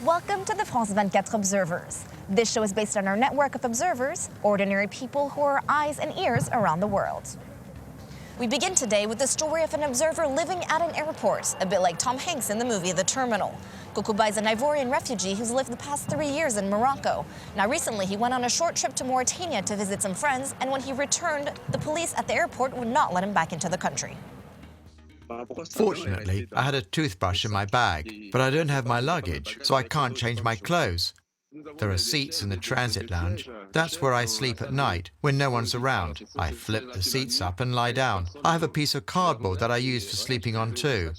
Welcome to the France 24 Observers. This show is based on our network of observers, ordinary people who are eyes and ears around the world. We begin today with the story of an observer living at an airport, a bit like Tom Hanks in the movie The Terminal. Kokuba is an Ivorian refugee who's lived the past 3 years in Morocco. Now recently he went on a short trip to Mauritania to visit some friends, and when he returned, the police at the airport would not let him back into the country. Fortunately, I had a toothbrush in my bag, but I don't have my luggage, so I can't change my clothes. There are seats in the transit lounge. That's where I sleep at night, when no one's around. I flip the seats up and lie down. I have a piece of cardboard that I use for sleeping on too.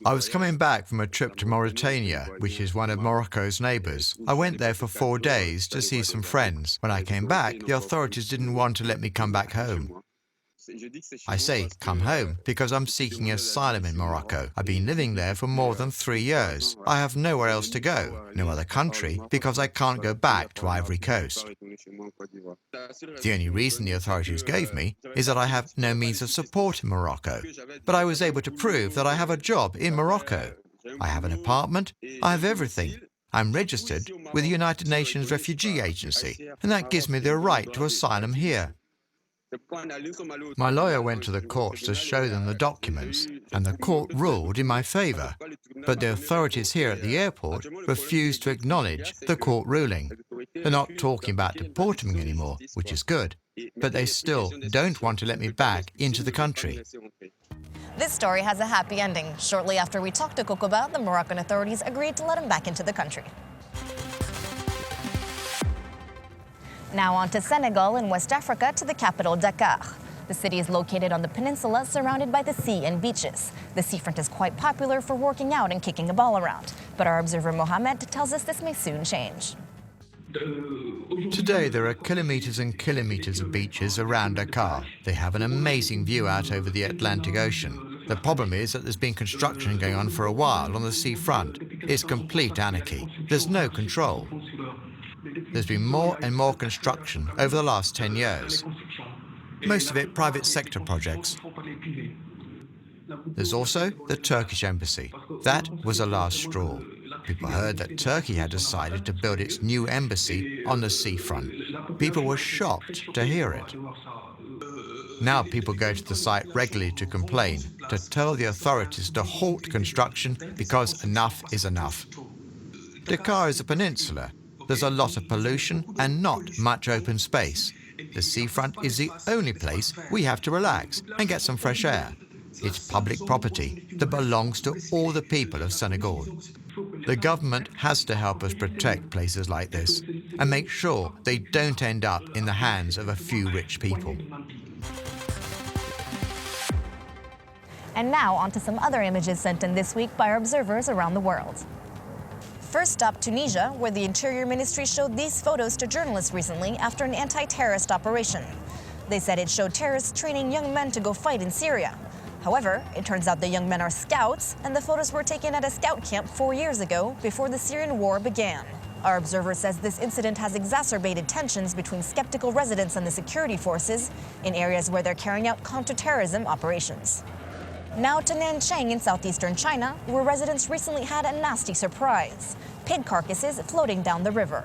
I was coming back from a trip to Mauritania, which is one of Morocco's neighbours. I went there for 4 days to see some friends. When I came back, the authorities didn't want to let me come back home. I say come home because I'm seeking asylum in Morocco. I've been living there for more than 3 years. I have nowhere else to go, no other country, because I can't go back to Ivory Coast. The only reason the authorities gave me is that I have no means of support in Morocco. But I was able to prove that I have a job in Morocco. I have an apartment, I have everything. I'm registered with the United Nations Refugee Agency, and that gives me the right to asylum here. My lawyer went to the courts to show them the documents, and the court ruled in my favour. But the authorities here at the airport refused to acknowledge the court ruling. They're not talking about deporting me anymore, which is good, but they still don't want to let me back into the country. This story has a happy ending. Shortly after we talked to Kokuba, the Moroccan authorities agreed to let him back into the country. Now on to Senegal in West Africa, to the capital, Dakar. The city is located on the peninsula, surrounded by the sea and beaches. The seafront is quite popular for working out and kicking a ball around. But our observer Mohamed tells us this may soon change. Today there are kilometres and kilometres of beaches around Dakar. They have an amazing view out over the Atlantic Ocean. The problem is that there's been construction going on for a while on the seafront. It's complete anarchy. There's no control. There's been more and more construction over the last 10 years. Most of it private sector projects. There's also the Turkish embassy. That was the last straw. People heard that Turkey had decided to build its new embassy on the seafront. People were shocked to hear it. Now people go to the site regularly to complain, to tell the authorities to halt construction because enough is enough. Dakar is a peninsula. There's a lot of pollution and not much open space. The seafront is the only place we have to relax and get some fresh air. It's public property that belongs to all the people of Senegal. The government has to help us protect places like this and make sure they don't end up in the hands of a few rich people. And now on to some other images sent in this week by our observers around the world. First up, Tunisia, where the Interior Ministry showed these photos to journalists recently after an anti-terrorist operation. They said it showed terrorists training young men to go fight in Syria. However, it turns out the young men are scouts, and the photos were taken at a scout camp 4 years ago, before the Syrian war began. Our observer says this incident has exacerbated tensions between skeptical residents and the security forces in areas where they're carrying out counter-terrorism operations. Now to Nanchang in southeastern China, where residents recently had a nasty surprise: pig carcasses floating down the river.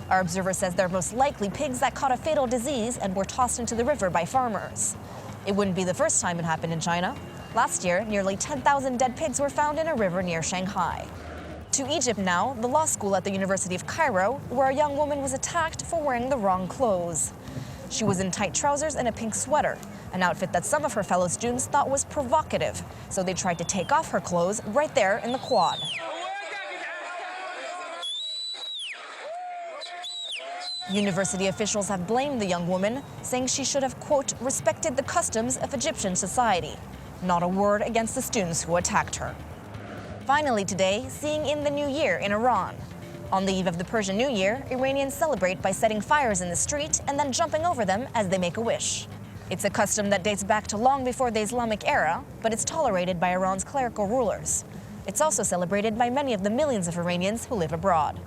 Our observer says they're most likely pigs that caught a fatal disease and were tossed into the river by farmers. It wouldn't be the first time it happened in China. Last year, nearly 10,000 dead pigs were found in a river near Shanghai. To Egypt now, the law school at the University of Cairo, where a young woman was attacked for wearing the wrong clothes. She was in tight trousers and a pink sweater, an outfit that some of her fellow students thought was provocative, so they tried to take off her clothes right there in the quad. University officials have blamed the young woman, saying she should have, quote, respected the customs of Egyptian society. Not a word against the students who attacked her. Finally today, seeing in the new year in Iran. On the eve of the Persian New Year, Iranians celebrate by setting fires in the street and then jumping over them as they make a wish. It's a custom that dates back to long before the Islamic era, but it's tolerated by Iran's clerical rulers. It's also celebrated by many of the millions of Iranians who live abroad.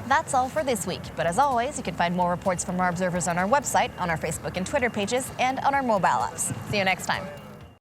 That's all for this week, but as always, you can find more reports from our observers on our website, on our Facebook and Twitter pages, and on our mobile apps. See you next time.